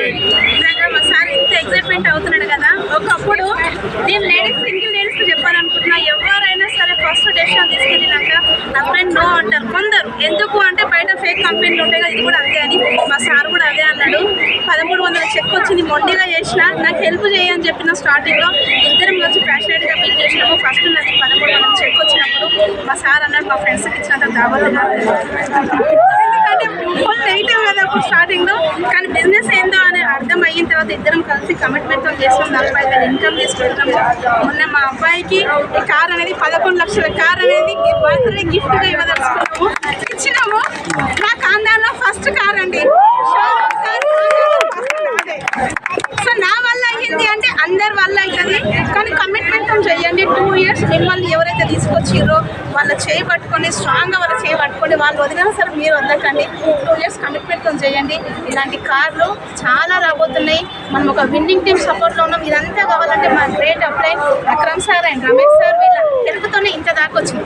నిజంగా మా సార్ ఇంత ఎక్సైట్మెంట్ అవుతున్నాడు కదా. ఒకప్పుడు నేను సింగిల్ లేడీస్కి చెప్పాలనుకుంటున్నా, ఎవరైనా సరే ఫస్ట్ డెసిషన్ తీసుకెళ్ళినాక నా ఫ్రెండ్ నో అంటారు కొందరు. ఎందుకు అంటే బయట ఫేక్ కంపెనీలు ఉంటాయి కదా, ఇది కూడా అంతే అని మా సార్ కూడా అదే అన్నాడు. 1300 చెక్ వచ్చింది, మొండిగా చేసిన, నాకు హెల్ప్ చేయని చెప్పిన. స్టార్టింగ్లో ఇద్దరం వచ్చి ప్యాషనేట్గా బిల్ చేసినాము. ఫస్ట్ నాకు 1300 చెక్ వచ్చినప్పుడు మా సార్ అన్నాడు మా ఫ్రెండ్స్కి ఇచ్చినంత దావలుగా, ఎందుకంటే ఫుల్ నెగిటివ్ కదా అప్పుడు స్టార్టింగ్లో. కానీ బిజినెస్ ఏందో అని అర్థం అయిన తర్వాత ఇద్దరం కలిసి కమిట్మెంట్తో చేసాం. 40,000 ఇన్కమ్ తీసుకుంటున్నాము. మొన్న మా అబ్బాయికి ఈ కార్ అనేది 11 లక్షల కార్ అనేది బర్త్డే గిఫ్ట్గా ఇవ్వదలుచుకున్నాము, ఇచ్చినాము. మా కాందాలో ఫస్ట్ కార్ అండి. సో నా వల్ల అయ్యింది అంటే అందరి వల్ల అవుతుంది. కానీ కమిట్మెంట్తో చేయండి. 2 ఇయర్స్ మిమ్మల్ని ఎవరైతే తీసుకొచ్చిర్రో వాళ్ళ చేయి పట్టుకొని స్ట్రాంగ్గా వాళ్ళ చేయి పట్టుకొని వాళ్ళు వదిలినా సరే మీరు వదలకండి. 2 ఇయర్స్ కమిట్మెంట్తో చేయండి. ఇలాంటి కార్లు చాలా రాబోతున్నాయి. మనం ఒక విన్నింగ్ టీమ్ సపోర్ట్లో ఉన్నాం. ఇదంతా కావాలంటే మా great upline Akram sir and Ramesh sir వీళ్ళ హెల్ప్తోనే ఇంత దాకా వచ్చింది.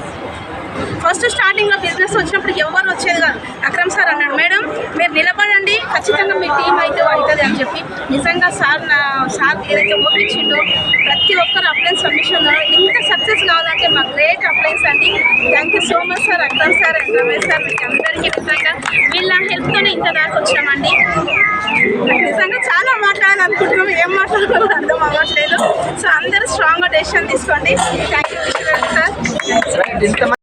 ఫస్ట్ స్టార్టింగ్లో బిజినెస్ వచ్చినప్పుడు ఎవరు వచ్చేది కాదు. అక్రమ్ సార్ అన్నాడు, మేడం మీరు నిలబడండి, ఖచ్చితంగా మీ టీం అయితే అవుతుంది అని చెప్పి. నిజంగా సార్ ఏదైతే ఓపించిండో ప్రతి ఒక్కరు అప్లైన్స్ సబ్మిషన్ ఇంత సక్సెస్ కావాలంటే మా గ్రేట్ అప్లైన్స్ అండి. Thank you so much sir, Akram sir and Ramesh sir. మీకు అందరికీ నిజంగా వీళ్ళ హెల్ప్తోనే ఇంత దాకా వచ్చామండి. నిజంగా చాలా మాట్లాడాలనుకుంటున్నాము, ఏం మాట్లాడాలో అర్థం అవ్వట్లేదు. సో అందరూ స్ట్రాంగ్గా డెసిషన్ తీసుకోండి. Thank you sir.